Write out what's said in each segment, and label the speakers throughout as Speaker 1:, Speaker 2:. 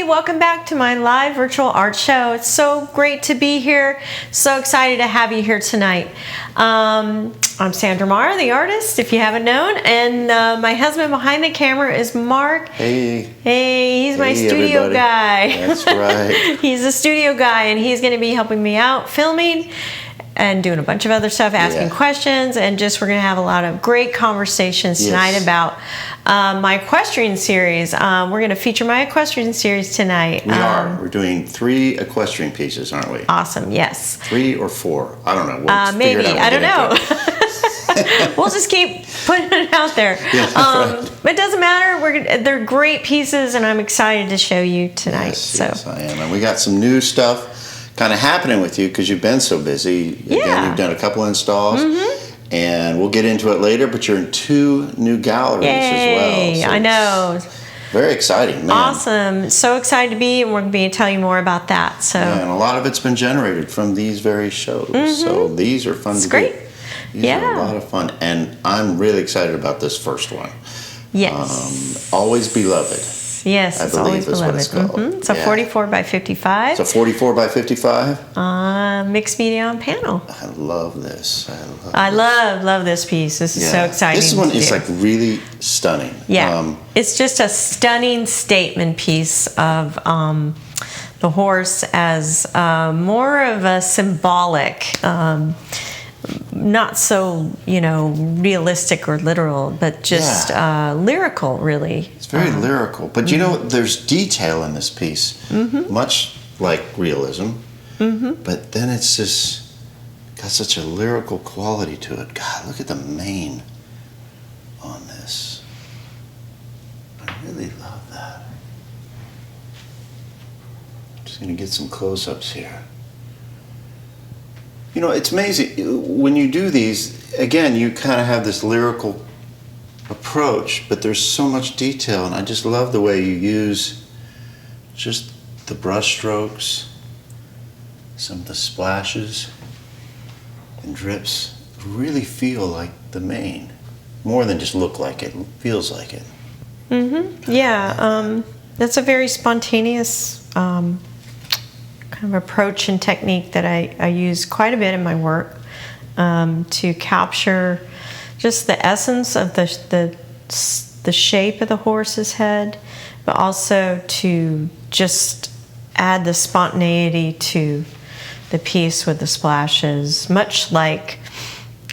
Speaker 1: Welcome back to my live virtual art show. It's so great to be here. So excited to have you here tonight. I'm Sandra Meyer, the artist, if you haven't known, and my husband behind the camera is Mark.
Speaker 2: Hey.
Speaker 1: Hey, he's my studio
Speaker 2: everybody.
Speaker 1: guy.
Speaker 2: That's right.
Speaker 1: He's a studio guy, and he's going to be helping me out filming and doing a bunch of other stuff, asking questions, and just we're going to have a lot of great conversations tonight about my equestrian series. We're going to feature my equestrian series tonight.
Speaker 2: We are. We're doing 3 equestrian pieces, aren't we?
Speaker 1: Awesome, yes.
Speaker 2: 3 or 4. I don't know. We'll
Speaker 1: maybe.
Speaker 2: figure it out.
Speaker 1: I don't know. We'll just keep putting it out there.
Speaker 2: Yeah, right.
Speaker 1: But it doesn't matter. They're great pieces, and I'm excited to show you tonight.
Speaker 2: Yes, I am. And we got some new stuff kind of happening with you because you've been so busy. Again, you've done a couple installs, and we'll get into it later, but you're in 2 new galleries as well. So
Speaker 1: I know.
Speaker 2: Very exciting, man.
Speaker 1: Awesome. So excited to be, and we're going to be telling you more about that. So,
Speaker 2: and a lot of it's been generated from these very shows. So these are fun to
Speaker 1: great.
Speaker 2: do. These are a lot of fun, and I'm really excited about this first one.
Speaker 1: Yes.
Speaker 2: Always Beloved.
Speaker 1: Yes, it's always beloved.
Speaker 2: What it's called.
Speaker 1: It's a 44 by 55.
Speaker 2: It's a 44 by 55.
Speaker 1: Mixed media on panel.
Speaker 2: I love this.
Speaker 1: I love this piece. This is so exciting.
Speaker 2: This one is like really stunning.
Speaker 1: Yeah, it's just a stunning statement piece of the horse as more of a symbolic. Not so, realistic or literal, but just lyrical, really.
Speaker 2: It's very lyrical. But, there's detail in this piece, much like realism. But then it's just got such a lyrical quality to it. God, look at the mane on this. I really love that. I'm just going to get some close-ups here. It's amazing. When you do these, again, you kind of have this lyrical approach, but there's so much detail, and I just love the way you use just the brush strokes, some of the splashes and drips really feel like the mane. More than just look like it feels like it.
Speaker 1: Yeah, that's a very spontaneous kind of approach and technique that I use quite a bit in my work to capture just the essence of the shape of the horse's head, but also to just add the spontaneity to the piece with the splashes, much like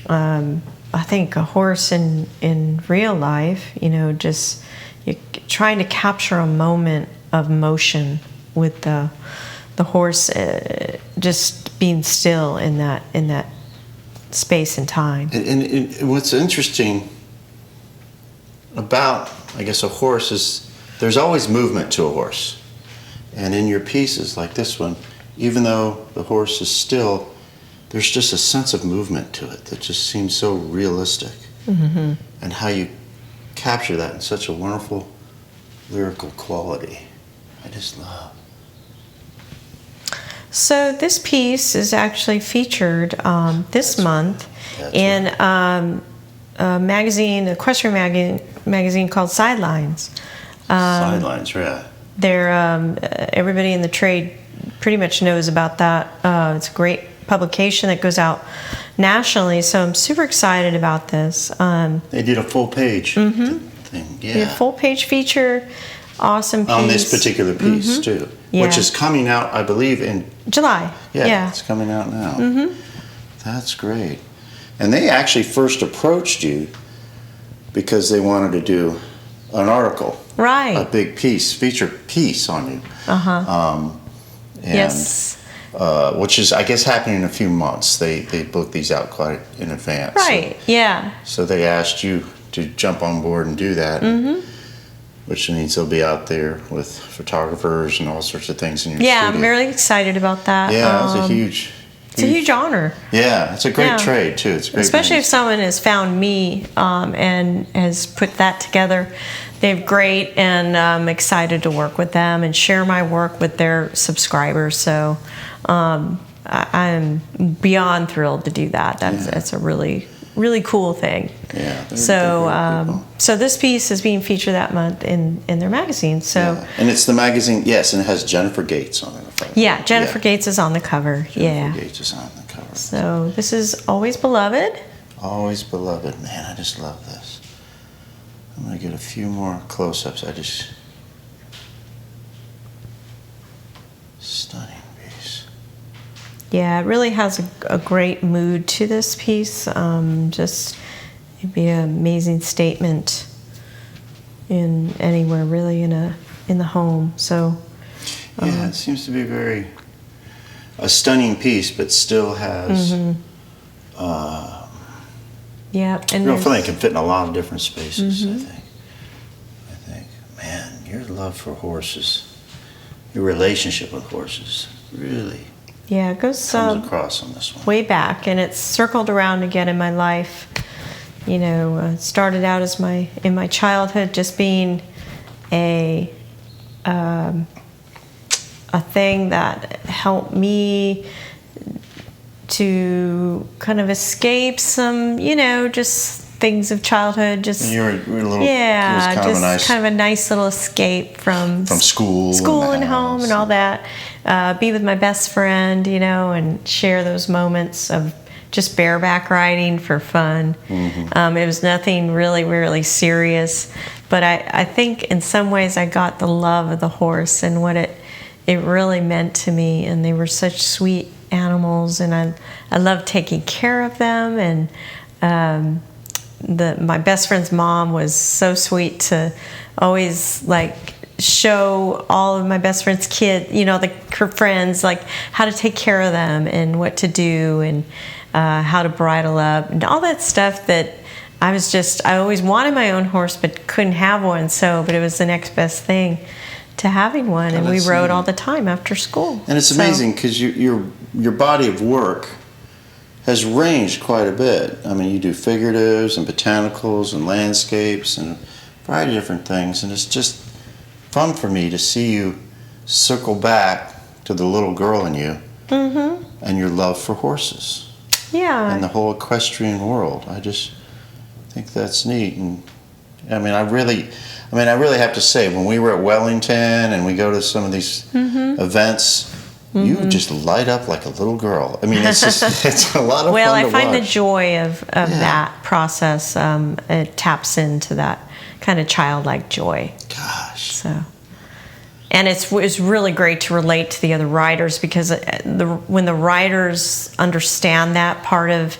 Speaker 1: I think a horse in real life, you're trying to capture a moment of motion with the the horse just being still in that space and time.
Speaker 2: And what's interesting about, I guess, a horse is there's always movement to a horse. And in your pieces like this one, even though the horse is still, there's just a sense of movement to it that just seems so realistic.
Speaker 1: Mm-hmm.
Speaker 2: And how you capture that in such a wonderful lyrical quality, I just love.
Speaker 1: So this piece is actually featured this month in a magazine, equestrian magazine called Sidelines.
Speaker 2: Sidelines, yeah.
Speaker 1: They're everybody in the trade pretty much knows about that. It's a great publication that goes out nationally, so I'm super excited about this.
Speaker 2: They did a full page thing, yeah.
Speaker 1: Did a full page feature, awesome piece.
Speaker 2: On this particular piece, too, which is coming out, I believe, in
Speaker 1: July. Yeah.
Speaker 2: It's coming out now. That's great. And they actually first approached you because they wanted to do an article.
Speaker 1: Right.
Speaker 2: A big piece, feature piece on you.
Speaker 1: Yes.
Speaker 2: Which is, I guess, happening in a few months. They booked these out quite in advance.
Speaker 1: Right, yeah.
Speaker 2: So they asked you to jump on board and do that, which means they'll be out there with photographers and all sorts of things in your studio.
Speaker 1: Yeah, I'm really excited about that.
Speaker 2: Yeah, it's a huge...
Speaker 1: It's a huge honor.
Speaker 2: Yeah, it's a great trade, too. It's a great
Speaker 1: Especially if someone has found me and has put that together. They're great, and I'm excited to work with them and share my work with their subscribers. So I'm beyond thrilled to do that. That's a really, really cool thing.
Speaker 2: Yeah.
Speaker 1: So this piece is being featured that month in their magazine. So
Speaker 2: and it's the magazine, yes, and it has Jennifer Gates on it.
Speaker 1: Yeah, Jennifer Gates is on the cover.
Speaker 2: Jennifer Gates is on the cover.
Speaker 1: So this is Always Beloved.
Speaker 2: Always Beloved. Man, I just love this. I'm going to get a few more close-ups. Stunning piece.
Speaker 1: Yeah, it really has a great mood to this piece. It'd be an amazing statement in anywhere, really, in the home. So
Speaker 2: it seems to be a stunning piece, but still has
Speaker 1: and
Speaker 2: real feeling. It can fit in a lot of different spaces. I think, man, your love for horses, your relationship with horses, really
Speaker 1: it goes
Speaker 2: comes across on this one.
Speaker 1: way back, and it's circled around again in my life. You know, it started out as in my childhood just being a thing that helped me to kind of escape some, just things of childhood. Just
Speaker 2: you were a little,
Speaker 1: kind of a nice little escape from
Speaker 2: school
Speaker 1: and home and all that. Be with my best friend, and share those moments of just bareback riding for fun. It was nothing really, really serious, but I think in some ways I got the love of the horse and what it really meant to me, and they were such sweet animals, and I loved taking care of them, and my best friend's mom was so sweet to always show all of my best friend's kids, her friends, how to take care of them and what to do and how to bridle up and all that stuff that I always wanted my own horse but couldn't have one, but it was the next best thing to having one, and we rode all the time after school.
Speaker 2: And it's amazing because your body of work has ranged quite a bit. I mean, you do figuratives and botanicals and landscapes and a variety of different things, and it's just fun for me to see you circle back to the little girl in you and your love for horses.
Speaker 1: Yeah.
Speaker 2: And the whole equestrian world. I just think that's neat. And I really have to say, when we were at Wellington and we go to some of these events, you just light up like a little girl. It's a lot of fun to watch.
Speaker 1: Well, I find the joy of that process. It taps into that kind of childlike joy.
Speaker 2: Gosh.
Speaker 1: So, and it's really great to relate to the other riders, because when the riders understand that part of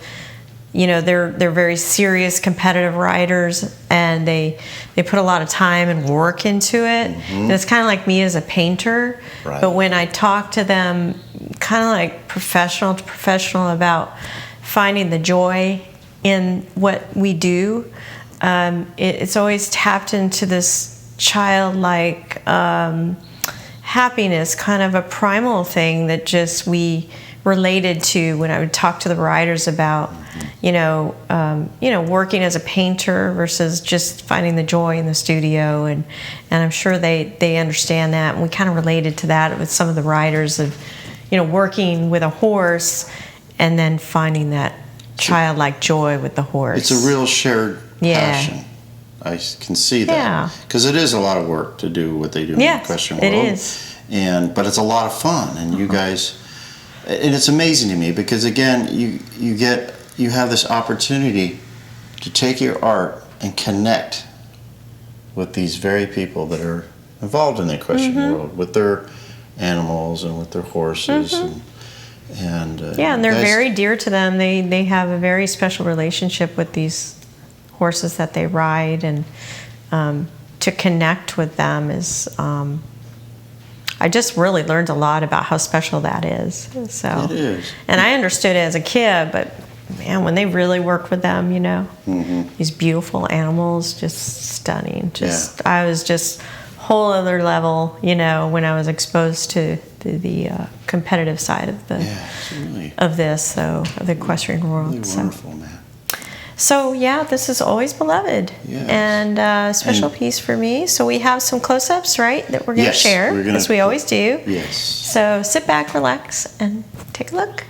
Speaker 1: they're very serious competitive riders, and they put a lot of time and work into it. And it's kind of like me as a painter.
Speaker 2: Right.
Speaker 1: But when I talk to them, kind of like professional to professional, about finding the joy in what we do, it's always tapped into this childlike happiness, kind of a primal thing that just we related to when I would talk to the riders about, working as a painter versus just finding the joy in the studio, and I'm sure they understand that, and we kind of related to that with some of the riders of, working with a horse and then finding that childlike joy with the horse.
Speaker 2: It's a real shared passion. I can see that, because it is a lot of work to do what they do in the equestrian world.
Speaker 1: It is,
Speaker 2: but it's a lot of fun, and you guys, and it's amazing to me because again, you have this opportunity to take your art and connect with these very people that are involved in the equestrian world, with their animals and with their horses, and
Speaker 1: they're very dear to them. They have a very special relationship with these horses that they ride, and to connect with them is. I just really learned a lot about how special that is. So,
Speaker 2: it is.
Speaker 1: And I understood it as a kid, but man, when they really work with them, these beautiful animals, just stunning. I was just whole other level, when I was exposed to the competitive side of the of the equestrian world.
Speaker 2: Really wonderful, man.
Speaker 1: So this is Always Beloved, and a special piece for me. So we have some close-ups, right, that we're going to share, as we always do.
Speaker 2: Yes.
Speaker 1: So sit back, relax, and take a look.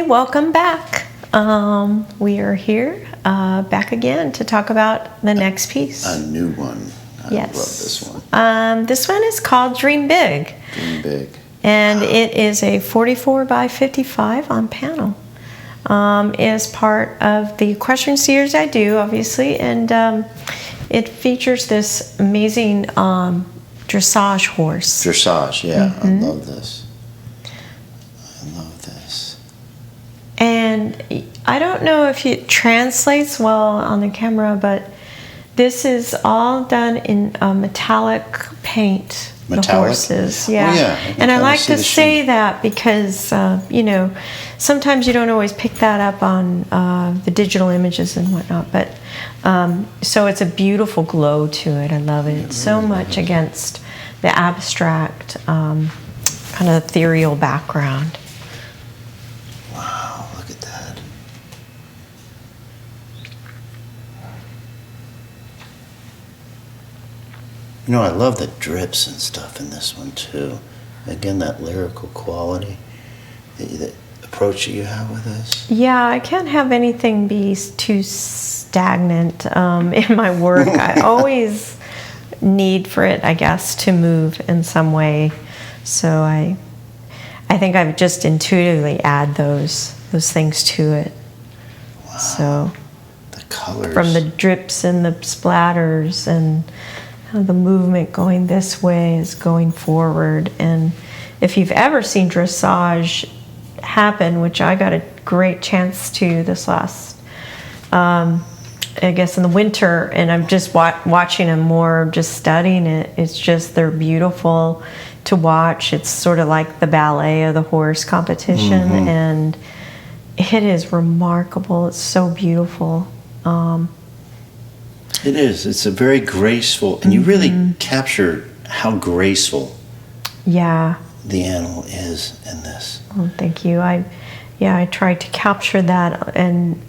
Speaker 1: Welcome back. We are here back again to talk about the next piece.
Speaker 2: A new one. I love this one.
Speaker 1: This one is called Dream Big.
Speaker 2: Dream Big.
Speaker 1: And it is a 44 by 55 on panel. It is part of the equestrian series I do, obviously, and it features this amazing dressage horse.
Speaker 2: Dressage, I love this.
Speaker 1: And I don't know if it translates well on the camera, but this is all done in metallic paint.
Speaker 2: Metallic?
Speaker 1: The horses,
Speaker 2: Oh, yeah.
Speaker 1: And I like to say that because, sometimes you don't always pick that up on the digital images and whatnot. But so it's a beautiful glow to it. I love it so much against the abstract, kind of ethereal background.
Speaker 2: Wow, look at that. I love the drips and stuff in this one too. Again, that lyrical quality, the approach that you have with this.
Speaker 1: Yeah, I can't have anything be too stagnant in my work. I always need for it, I guess, to move in some way. So I think I just intuitively add those things to it.
Speaker 2: Wow.
Speaker 1: So
Speaker 2: the colors.
Speaker 1: From the drips and the splatters and how the movement going this way is going forward, and if you've ever seen dressage happen, which I got a great chance to this last, I guess in the winter, and I'm just watching them more, just studying it. It's just, they're beautiful to watch. It's sort of like the ballet of the horse competition, and it is remarkable. It's so beautiful.
Speaker 2: It is. It's a very graceful, and you really capture how graceful the animal is in this.
Speaker 1: Oh, thank you. I tried to capture that, and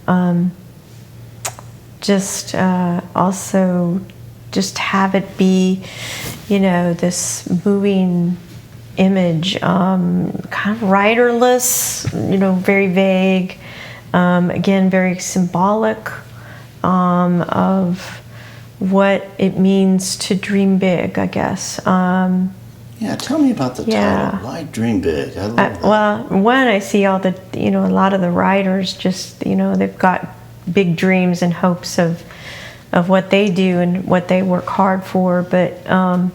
Speaker 1: just also just have it be, this moving image, kind of riderless, very vague, again, very symbolic of what it means to dream big, I guess.
Speaker 2: Tell me about the title. Why Dream Big? I love that.
Speaker 1: Well, one, I see all the, a lot of the riders just, they've got big dreams and hopes of what they do and what they work hard for. But, on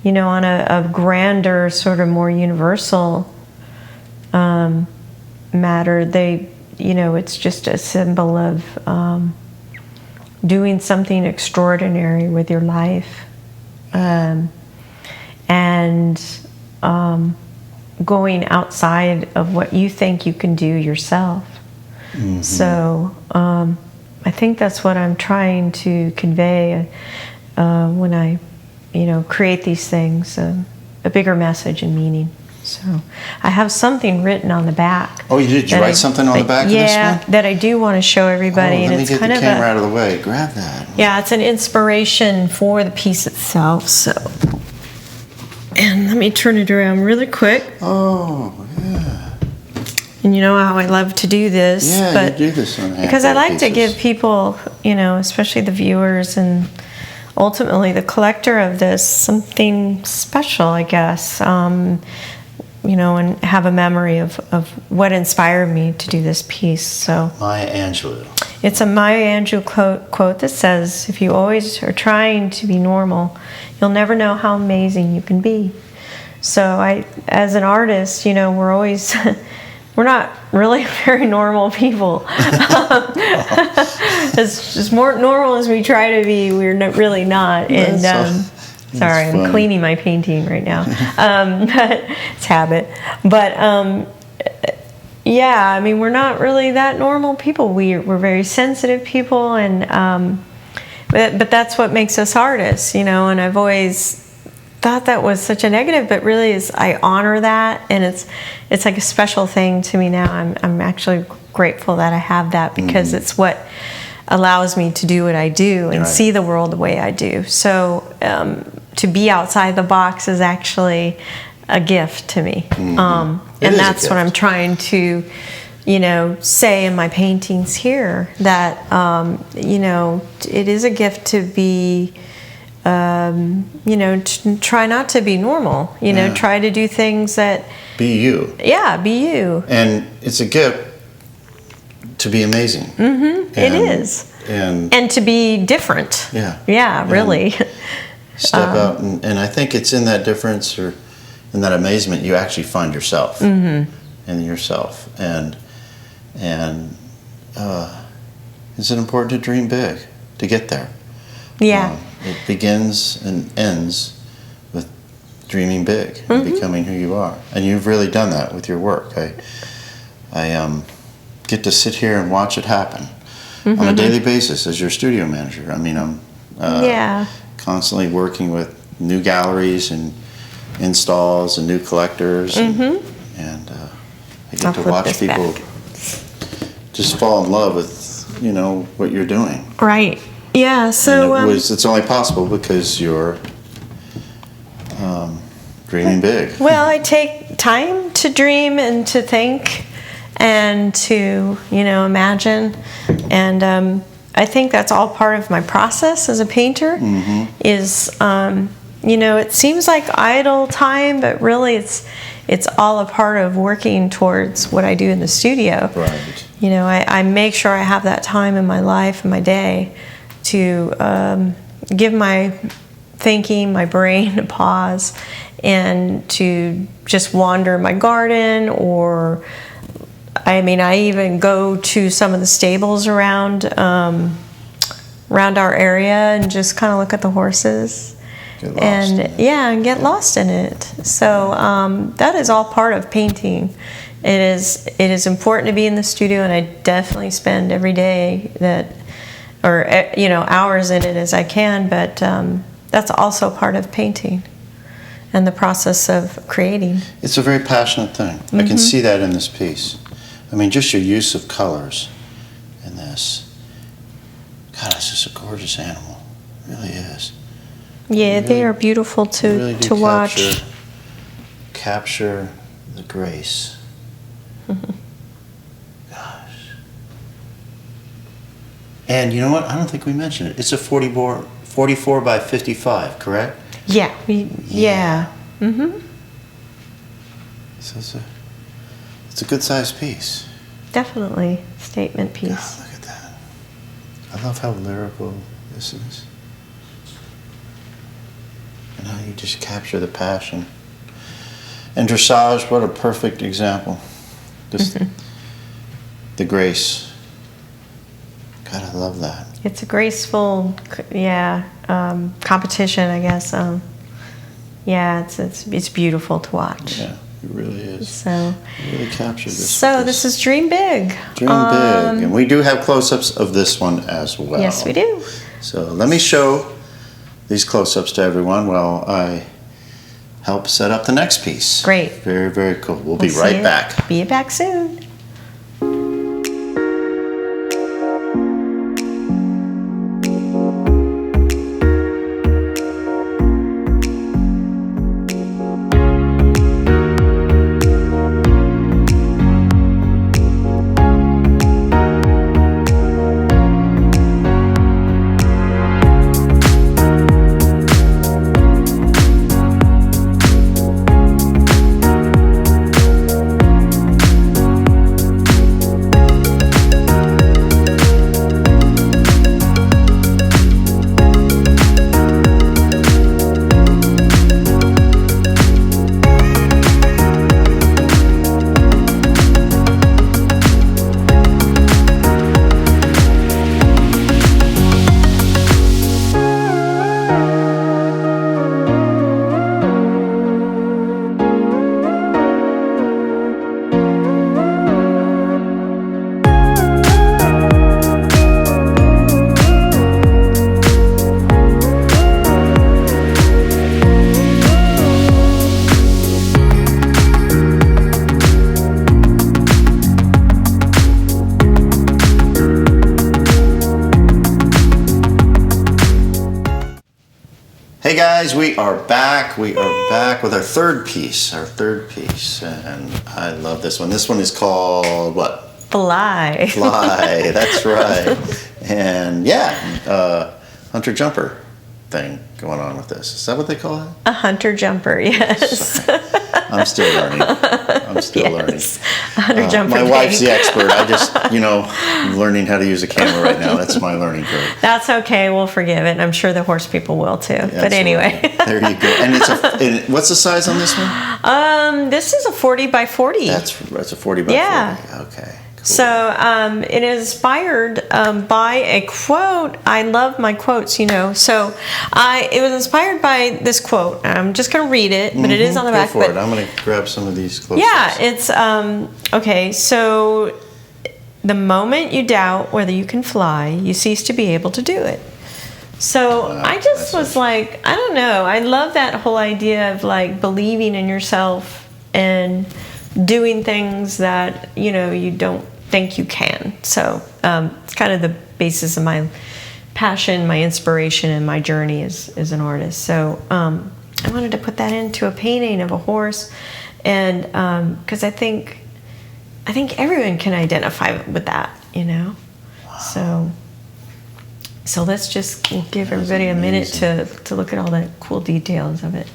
Speaker 1: a grander, sort of more universal matter, they, it's just a symbol of doing something extraordinary with your life. And going outside of what you think you can do yourself. So I think that's what I'm trying to convey when I, create these things, a bigger message and meaning. So I have something written on the back.
Speaker 2: Oh, did you write something on the back of this one?
Speaker 1: Yeah, that I do want to show everybody.
Speaker 2: Let
Speaker 1: and
Speaker 2: me
Speaker 1: it's
Speaker 2: get
Speaker 1: kind
Speaker 2: the
Speaker 1: of
Speaker 2: camera out of the way. Grab that.
Speaker 1: Yeah, it's an inspiration for the piece itself. So, and let me turn it around really quick.
Speaker 2: Oh, yeah.
Speaker 1: And you know how I love to do this.
Speaker 2: Yeah,
Speaker 1: but
Speaker 2: you do this on
Speaker 1: because I like
Speaker 2: pieces.
Speaker 1: to give people, especially the viewers and ultimately the collector of this, something special, I guess. And have a memory of what inspired me to do this piece. So
Speaker 2: Maya Angelou.
Speaker 1: It's a Maya Angelou quote that says, "If you always are trying to be normal, you'll never know how amazing you can be." So I, as an artist, we're always, we're not really very normal people. As more normal as we try to be, we're really not. And sorry, I'm cleaning my painting right now. But it's habit. But we're not really that normal people. We're very sensitive people, and but that's what makes us artists, And I've always thought that was such a negative, but really I honor that, and it's like a special thing to me now. I'm actually grateful that I have that, because it's what allows me to do what I do and see the world the way I do. So to be outside the box is actually a gift to me. And that's what I'm trying to, say in my paintings here, that, it is a gift to be, to try not to be normal, try to do things that...
Speaker 2: Be you.
Speaker 1: Yeah, be you.
Speaker 2: And it's a gift to be amazing.
Speaker 1: It is. And to be different.
Speaker 2: Yeah.
Speaker 1: Yeah, really.
Speaker 2: Step out, and I think it's in that difference, or in that amazement, you actually find yourself in yourself. And is it important to dream big to get there?
Speaker 1: Yeah.
Speaker 2: It begins and ends with dreaming big and becoming who you are, and you've really done that with your work. I get to sit here and watch it happen on a daily basis as your studio manager. I mean, I'm constantly working with new galleries and installs and new collectors, and I get to watch people just fall in love with what you're doing.
Speaker 1: Right. Yeah. So
Speaker 2: it's only possible because you're dreaming big.
Speaker 1: Well, I take time to dream and to think and to imagine, and I think that's all part of my process as a painter. Is it seems like idle time, but really it's all a part of working towards what I do in the studio.
Speaker 2: Right.
Speaker 1: I make sure I have that time in my life and my day to give my thinking, my brain to pause and to just wander my garden, or I even go to some of the stables around our area and just kind of look at the horses and get lost in it. So that is all part of painting. It is important to be in the studio, and I definitely spend every day hours in it as I can, but that's also part of painting and the process of creating.
Speaker 2: It's a very passionate thing. I can see that in this piece. Just your use of colors in this. God, it's just a gorgeous animal. It really is.
Speaker 1: Yeah, they are beautiful to watch.
Speaker 2: Capture the grace. Gosh. And you know what? I don't think we mentioned it. It's a 44 by 55, correct?
Speaker 1: Yeah. Yeah.
Speaker 2: So it's a good sized piece.
Speaker 1: Definitely statement piece.
Speaker 2: God, look at that. I love how lyrical this is. And how you just capture the passion. And dressage, what a perfect example. Just the grace. God, I love that.
Speaker 1: It's a graceful, competition, I guess. It's beautiful to watch.
Speaker 2: Yeah, it really is.
Speaker 1: So,
Speaker 2: you really captured this.
Speaker 1: So this is Dream Big.
Speaker 2: Dream Big, and we do have close-ups of this one as well.
Speaker 1: Yes, we do.
Speaker 2: So let me show these close-ups to everyone while I help set up the next piece.
Speaker 1: Great.
Speaker 2: Very, very cool. We'll be right back.
Speaker 1: Be back soon.
Speaker 2: Hey guys, we are back. We are back with our third piece. And I love this one. This one is called what?
Speaker 1: Fly.
Speaker 2: Fly, that's right. And hunter jumper thing going on with this. Is that what they call it?
Speaker 1: A hunter jumper, yes.
Speaker 2: I'm still learning.
Speaker 1: A hunter jumper.
Speaker 2: My wife's the expert. I just, I'm learning how to use a camera right now. That's my learning curve.
Speaker 1: That's okay. We'll forgive it. I'm sure the horse people will too.
Speaker 2: Yeah,
Speaker 1: but anyway.
Speaker 2: There you go. And what's the size on this one?
Speaker 1: This is a 40 by 40.
Speaker 2: That's a 40 by 40. Okay. Cool.
Speaker 1: So it is inspired by a quote. I love my quotes, So it was inspired by this quote. I'm just going to read it, but it is on the back.
Speaker 2: Go for it. I'm going to grab some of these close-ups.
Speaker 1: Yeah, it's okay. So the moment you doubt whether you can fly, you cease to be able to do it. So I just was like, I don't know. I love that whole idea of like believing in yourself and doing things that you don't think you can. So it's kind of the basis of my passion, my inspiration, and my journey as an artist. So I wanted to put that into a painting of a horse, and because I think everyone can identify with that, Wow. So let's just give everybody a minute to look at all the cool details of it.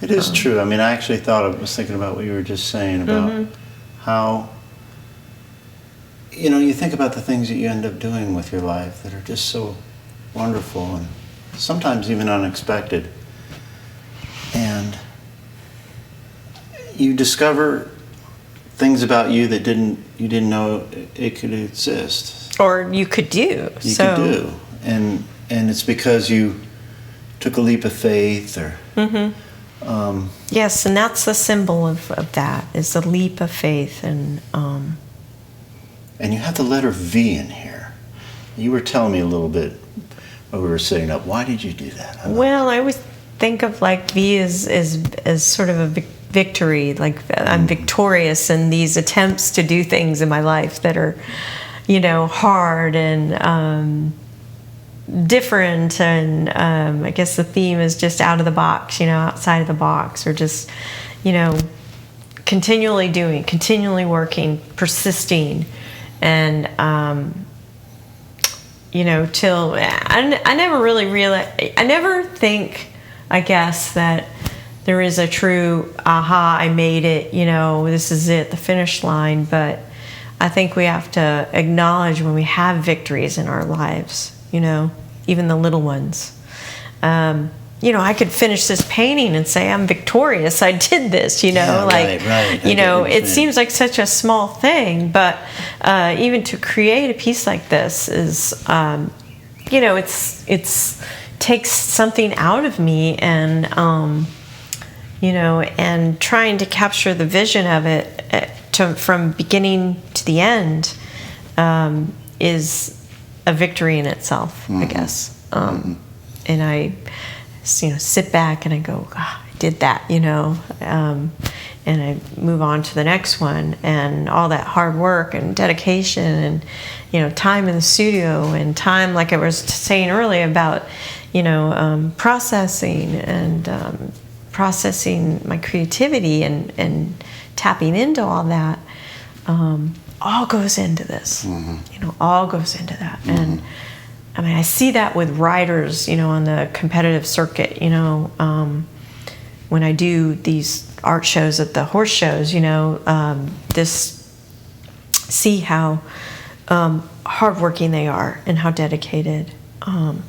Speaker 2: It is true. I actually I was thinking about what you were just saying about how, you think about the things that you end up doing with your life that are just so wonderful and sometimes even unexpected. you discover things about you that you didn't know it could exist.
Speaker 1: Or you could do.
Speaker 2: You could do. And it's because you took a leap of faith or...
Speaker 1: Yes, and that's the symbol of that, is the leap of faith. And
Speaker 2: you have the letter V in here. You were telling me a little bit when we were setting up. Why did you do that?
Speaker 1: I always think of like V as sort of a victory. Like I'm victorious in these attempts to do things in my life that are, hard and different. And I guess the theme is just out of the box, outside of the box, or just, continually doing, continually working, persisting. And, till I never really realized, I never think, I guess, that there is a true aha, I made it, this is it, the finish line. But I think we have to acknowledge when we have victories in our lives, even the little ones. I could finish this painting and say I'm victorious. I did this,
Speaker 2: Right.
Speaker 1: It seems like such a small thing, but even to create a piece like this is, it's takes something out of me, and and trying to capture the vision of it from beginning to the end is a victory in itself, I guess. And I, sit back and I go, I did that, and I move on to the next one, and all that hard work and dedication and, time in the studio, and time, like I was saying earlier about, processing and processing my creativity and tapping into all that, all goes into this, all goes into that. And I mean, I see that with riders, on the competitive circuit, when I do these art shows at the horse shows, see how hardworking they are and how dedicated. And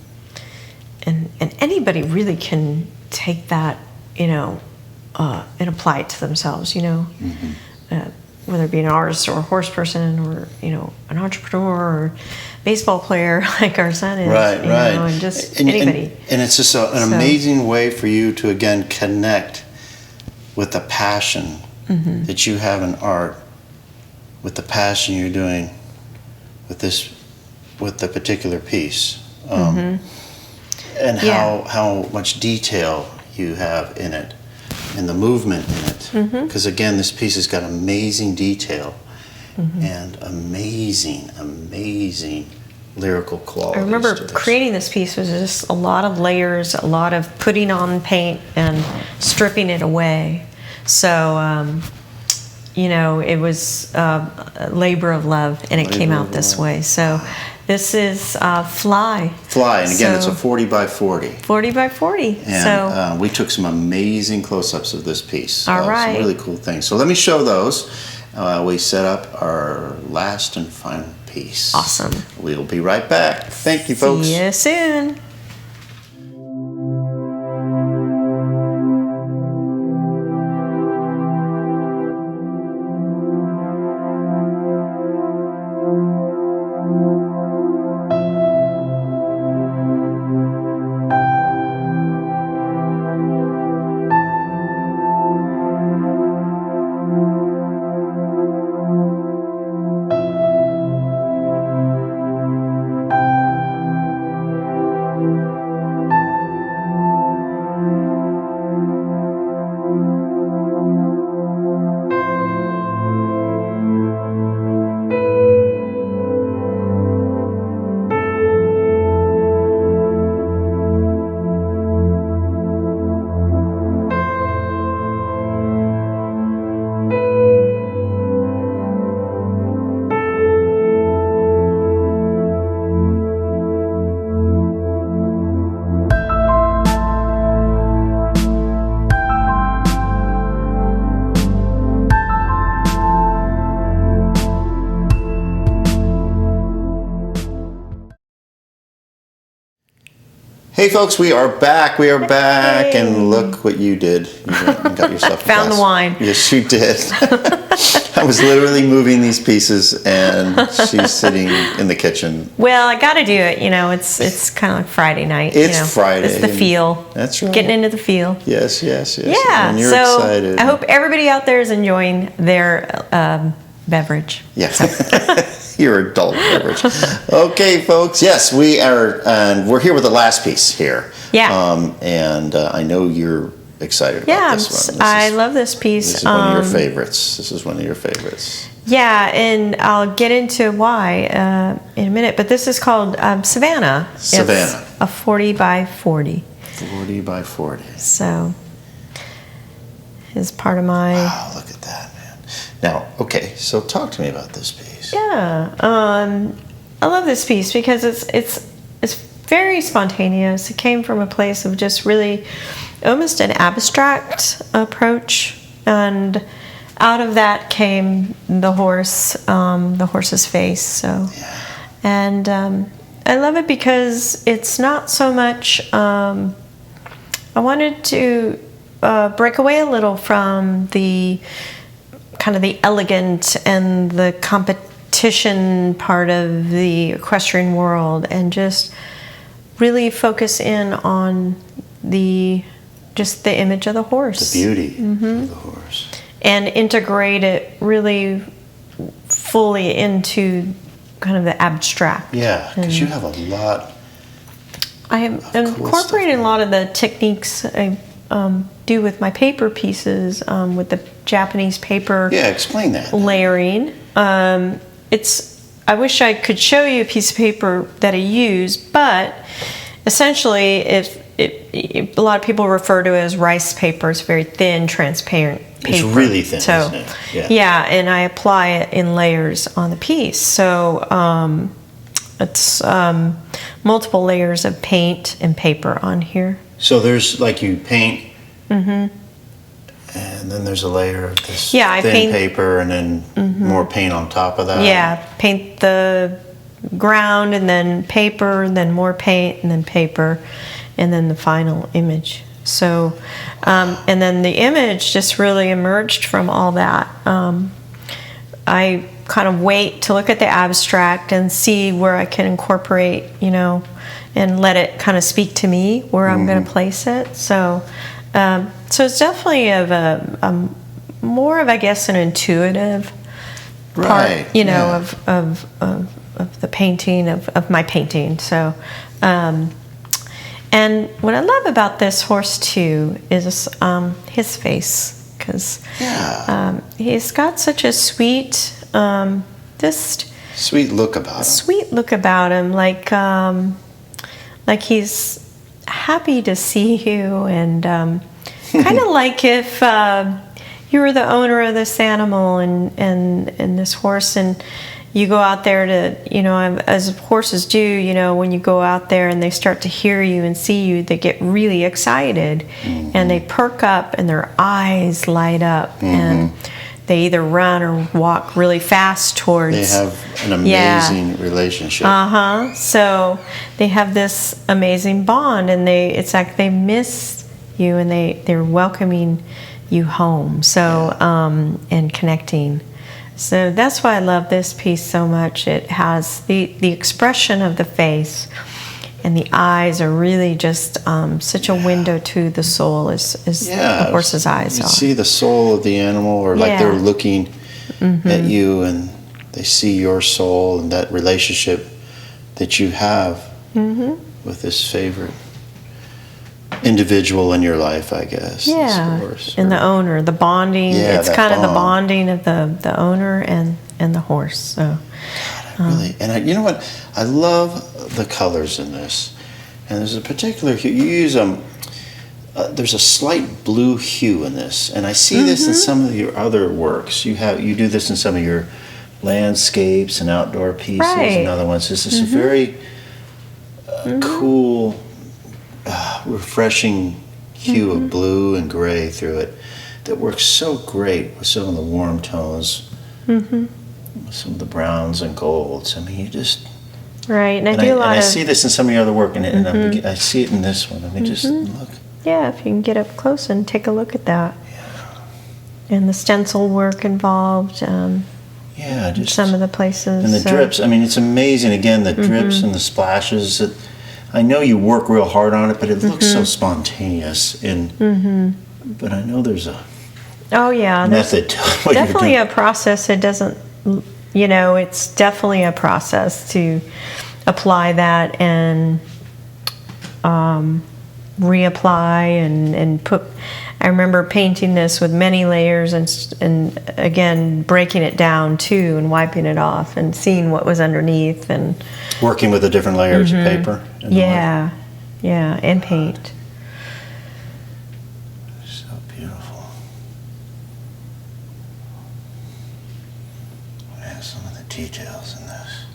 Speaker 1: anybody really can take that, and apply it to themselves, whether it be an artist or a horse person or, an entrepreneur or baseball player like our son is,
Speaker 2: right.
Speaker 1: And just anybody.
Speaker 2: And it's just an amazing way for you to, again, connect with the passion that you have in art, with the passion you're doing with the particular piece, and how much detail you have in it, and the movement in it. Because again, this piece has got amazing detail and amazing lyrical qualities.
Speaker 1: I remember creating this piece was just a lot of layers, a lot of putting on paint and stripping it away. So, it was a labor of love, and it came out this way. So this is Fly.
Speaker 2: Fly, and again, it's a 40 by 40.
Speaker 1: 40 by 40.
Speaker 2: And we took some amazing close-ups of this piece.
Speaker 1: All right.
Speaker 2: Some really cool things. So let me show those. We set up our last and final piece.
Speaker 1: Awesome.
Speaker 2: We'll be right back. Thank you, folks.
Speaker 1: See you soon.
Speaker 2: Hey folks, we are back. We are back,
Speaker 1: Hey.
Speaker 2: and look what you did. You went and got yourself a
Speaker 1: Found the
Speaker 2: glass.
Speaker 1: wine.
Speaker 2: Yes, you did. I was literally moving these pieces, and she's sitting in the kitchen.
Speaker 1: Well, I got to do it. You know, it's kind of like Friday night.
Speaker 2: It's Friday.
Speaker 1: It's the feel.
Speaker 2: That's right.
Speaker 1: Getting into the feel.
Speaker 2: Yes.
Speaker 1: Yeah.
Speaker 2: And you're
Speaker 1: so
Speaker 2: excited.
Speaker 1: I hope everybody out there is enjoying their beverage.
Speaker 2: Yeah. Your adult beverage. Okay, folks. Yes, we are, and we're here with the last piece here.
Speaker 1: Yeah.
Speaker 2: And I know you're excited about this one.
Speaker 1: I love this piece.
Speaker 2: This is one of your favorites. This is one of your favorites.
Speaker 1: Yeah, and I'll get into why in a minute. But this is called Savannah.
Speaker 2: Savannah.
Speaker 1: It's a 40 by 40.
Speaker 2: 40 by 40.
Speaker 1: So, is part of my.
Speaker 2: Wow, look at that, man. Now, okay, so talk to me about this piece.
Speaker 1: Yeah, I love this piece because it's very spontaneous. It came from a place of just really almost an abstract approach, and out of that came the horse's face. So,
Speaker 2: Yeah.
Speaker 1: and I love it because it's not so much. I wanted to break away a little from the kind of the elegant and the competition part of the equestrian world, and just really focus in on just the image of the horse.
Speaker 2: The beauty of the horse.
Speaker 1: And integrate it really fully into kind of the abstract.
Speaker 2: Yeah, because you have a lot.
Speaker 1: I have
Speaker 2: cool
Speaker 1: incorporated
Speaker 2: stuff.
Speaker 1: a lot of the techniques I do with my paper pieces, with the Japanese paper
Speaker 2: Yeah, explain that.
Speaker 1: layering. I wish I could show you a piece of paper that I use, but essentially, a lot of people refer to it as rice paper. It's very thin, transparent paper.
Speaker 2: It's really thin,
Speaker 1: so,
Speaker 2: isn't it? Yeah.
Speaker 1: and I apply it in layers on the piece. So it's multiple layers of paint and paper on here.
Speaker 2: So there's like you paint, and then there's a layer of this
Speaker 1: I
Speaker 2: thin
Speaker 1: paint-
Speaker 2: paper, and then more paint on top of that.
Speaker 1: Yeah, paint the ground, and then paper, and then more paint, and then paper, and then the final image. So, and then the image just really emerged from all that. I kind of wait to look at the abstract and see where I can incorporate, and let it kind of speak to me where I'm going to place it. So, so it's definitely of a more of, I guess, an intuitive part,
Speaker 2: Right, yeah.
Speaker 1: of the painting of my painting. So, and what I love about this horse too is his face, because he's got such a sweet, just
Speaker 2: Sweet look about it.
Speaker 1: sweet look about him, like he's happy to see you, and kind of like if you were the owner of this animal and this horse, and you go out there to, as horses do, when you go out there and they start to hear you and see you, they get really excited, and they perk up and their eyes light up, and they either run or walk really fast towards.
Speaker 2: They have an amazing relationship.
Speaker 1: So they have this amazing bond, and it's like they miss you, and they're welcoming you home. So and connecting. So that's why I love this piece so much. It has the expression of the face, and the eyes are really just such a window to the soul, as the horse's eyes
Speaker 2: you
Speaker 1: are.
Speaker 2: see the soul of the animal, or like they're looking at you, and they see your soul and that relationship that you have with this favorite individual in your life, I guess. this horse,
Speaker 1: and the owner, the bonding.
Speaker 2: Yeah,
Speaker 1: it's
Speaker 2: that
Speaker 1: kind of the
Speaker 2: bond.
Speaker 1: bonding of the owner and the horse. So
Speaker 2: Really, and you know what? I love the colors in this, and there's a particular hue. You use there's a slight blue hue in this, and I see this in some of your other works. You do this in some of your landscapes and outdoor pieces and other ones. This is a very cool, refreshing hue of blue and gray through it that works so great with some of the warm tones. Some of the browns and golds. I mean,
Speaker 1: Right, and I do
Speaker 2: I,
Speaker 1: a lot
Speaker 2: and I
Speaker 1: of...
Speaker 2: see this in some of your other work, and I see it in this one. I mean, just look.
Speaker 1: Yeah, if you can get up close and take a look at that. And the stencil work involved.
Speaker 2: Yeah, just
Speaker 1: some of the places.
Speaker 2: And the drips. I mean, it's amazing. Again, the drips and the splashes. I know you work real hard on it, but it looks so spontaneous. But I know there's a method to what
Speaker 1: definitely
Speaker 2: you're doing.
Speaker 1: a process. It doesn't, it's definitely a process to apply that and reapply and put. I remember painting this with many layers and again breaking it down too and wiping it off and seeing what was underneath and
Speaker 2: working with the different layers of paper.
Speaker 1: Yeah, and paint.
Speaker 2: So beautiful. Yeah, some of the details in this.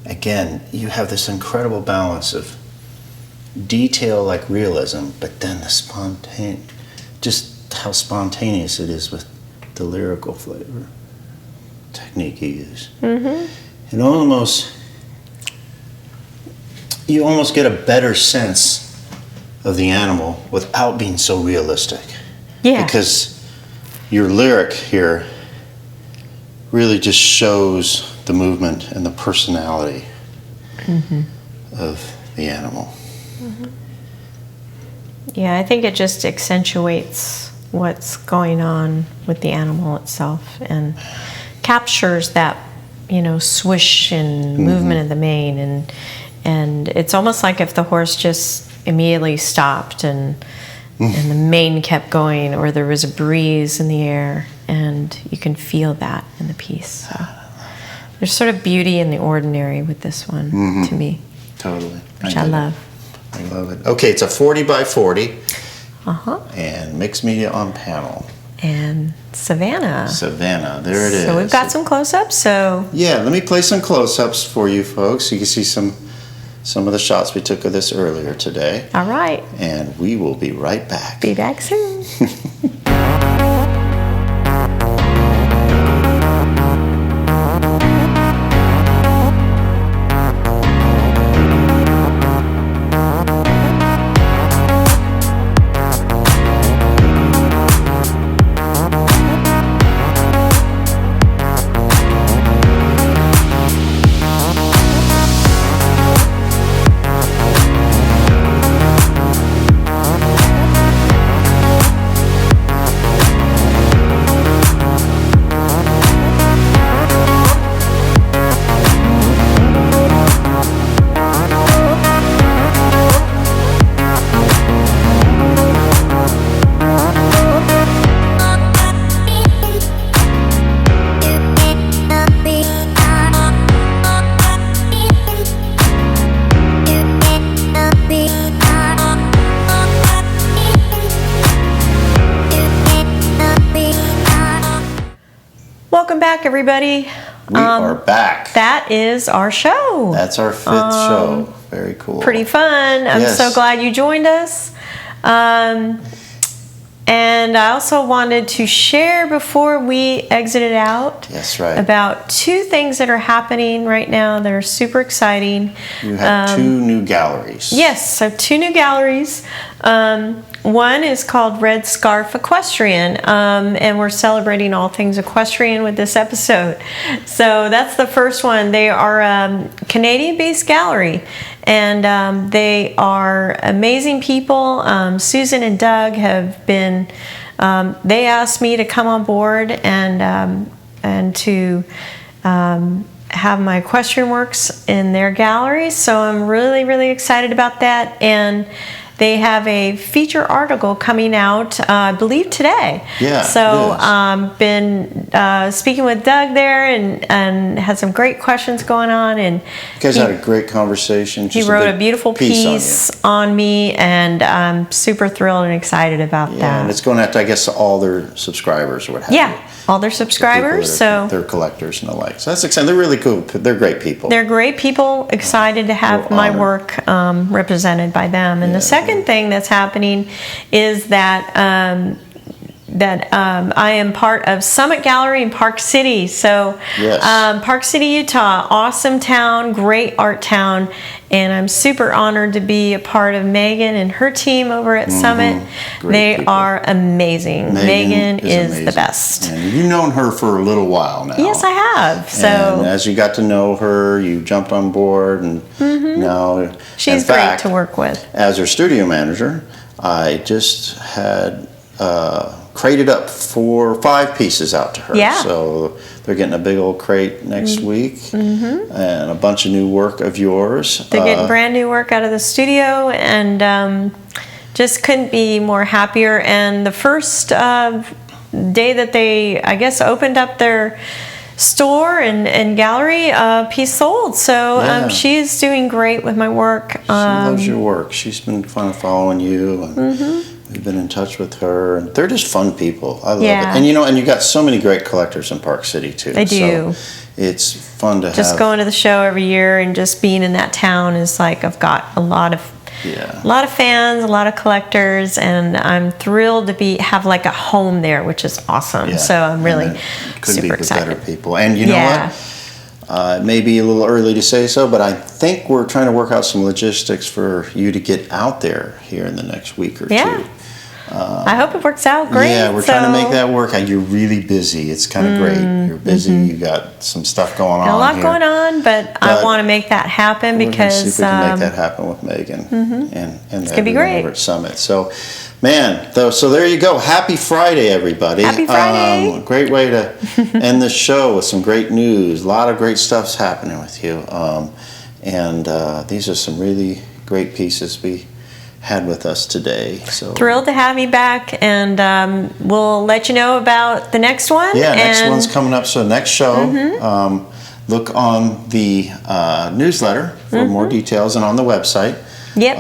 Speaker 2: Again, you have this incredible balance of detail like realism, but then the just how spontaneous it is with the lyrical flavor technique you use. And you almost get a better sense of the animal without being so realistic.
Speaker 1: Yeah.
Speaker 2: Because your lyric here really just shows the movement and the personality of the animal.
Speaker 1: Yeah, I think it just accentuates what's going on with the animal itself and captures that, swish and movement of the mane, and it's almost like if the horse just immediately stopped and the mane kept going, or there was a breeze in the air, and you can feel that in the piece. So there's sort of beauty in the ordinary with this one to me.
Speaker 2: Totally.
Speaker 1: Which I love.
Speaker 2: I love it. Okay, it's a 40 by 40. And mixed media on panel.
Speaker 1: And Savannah.
Speaker 2: Savannah, there it is.
Speaker 1: So we've got some close-ups,
Speaker 2: Yeah, let me play some close-ups for you folks so you can see some of the shots we took of this earlier today.
Speaker 1: All right.
Speaker 2: And we will be right back.
Speaker 1: Be back soon. Welcome back, everybody.
Speaker 2: We are back.
Speaker 1: That is our show.
Speaker 2: That's our 5th show. Very cool.
Speaker 1: Pretty fun. I'm so glad you joined us. And I also wanted to share before we exited out about 2 things that are happening right now that are super exciting.
Speaker 2: You have 2 new galleries.
Speaker 1: Yes, so 2 new galleries. One is called Red Scarf Equestrian, and we're celebrating all things equestrian with this episode. So that's the first one. They are a Canadian-based gallery, and they are amazing people. Susan and Doug have been, they asked me to come on board and to have my equestrian works in their gallery. So I'm really, really excited about that. And they have a feature article coming out, I believe today.
Speaker 2: Yeah.
Speaker 1: So been speaking with Doug there and had some great questions going on. And
Speaker 2: you guys had a great conversation.
Speaker 1: He wrote a beautiful piece on me, and I'm super thrilled and excited about that.
Speaker 2: And it's going out to, I guess, all their subscribers or what have you.
Speaker 1: Yeah, all their subscribers. So
Speaker 2: they're collectors and the like. So that's exciting. They're really cool. They're great people.
Speaker 1: They're great people. Excited to have my work represented by them. And the second thing that's happening is that that I am part of Summit Gallery in Park City. So,
Speaker 2: Yes.
Speaker 1: Park City, Utah, awesome town, great art town, and I'm super honored to be a part of Megan and her team over at Summit.
Speaker 2: Great
Speaker 1: They
Speaker 2: people.
Speaker 1: are amazing. Megan is
Speaker 2: amazing.
Speaker 1: the best.
Speaker 2: And you've known her for a little while now.
Speaker 1: Yes, I have. So
Speaker 2: And as you got to know her, you jumped on board, and now
Speaker 1: she's
Speaker 2: in fact,
Speaker 1: great to work with.
Speaker 2: As her studio manager, I just had crated up 4 or 5 pieces out to her.
Speaker 1: Yeah.
Speaker 2: So they're getting a big old crate next week, and a bunch of new work of yours.
Speaker 1: They're getting brand new work out of the studio, and just couldn't be more happier. And the first day that they, I guess, opened up their store and gallery, piece sold. So
Speaker 2: Yeah.
Speaker 1: she's doing great with my work.
Speaker 2: She loves your work. She's been kind of following you, and we've been in touch with her. And they're just fun people. I love
Speaker 1: Yeah.
Speaker 2: it. And and you got so many great collectors in Park City too.
Speaker 1: They do.
Speaker 2: So it's fun to
Speaker 1: Just
Speaker 2: have.
Speaker 1: going to the show every year and just being in that town is like, I've got a lot of fans, a lot of collectors, and I'm thrilled to have like a home there, which is awesome.
Speaker 2: Yeah.
Speaker 1: So I'm really
Speaker 2: Couldn't be
Speaker 1: super
Speaker 2: with
Speaker 1: excited.
Speaker 2: better people. And you know what? It may be a little early to say so, but I think we're trying to work out some logistics for you to get out there here in the next week or two.
Speaker 1: I hope it works out great.
Speaker 2: Yeah, we're trying to make that work. You're really busy. It's kind of great. You're busy. You got some stuff going on.
Speaker 1: A lot
Speaker 2: here.
Speaker 1: going on, but I want to make that happen
Speaker 2: We're gonna see
Speaker 1: because
Speaker 2: if we can make that happen with Megan and
Speaker 1: it's gonna be
Speaker 2: everyone
Speaker 1: great.
Speaker 2: over at Summit. So, man, so there you go. Happy Friday, everybody.
Speaker 1: Happy Friday.
Speaker 2: Great way to end the show with some great news. A lot of great stuff's happening with you. And these are some really great pieces we had with us today. So
Speaker 1: thrilled to have you back, and we'll let you know about the next one.
Speaker 2: Yeah, next one's coming up. So next show, look on the newsletter for more details, and on the website.
Speaker 1: Yep.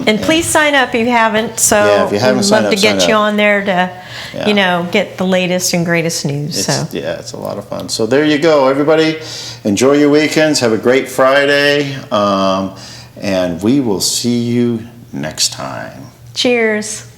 Speaker 1: And please sign up if you haven't. So
Speaker 2: if you haven't
Speaker 1: we'd
Speaker 2: signed
Speaker 1: love to
Speaker 2: up,
Speaker 1: get
Speaker 2: sign
Speaker 1: you
Speaker 2: up.
Speaker 1: on there to, get the latest and greatest news.
Speaker 2: It's a lot of fun. So there you go, everybody. Enjoy your weekends. Have a great Friday, and we will see you next time.
Speaker 1: Cheers.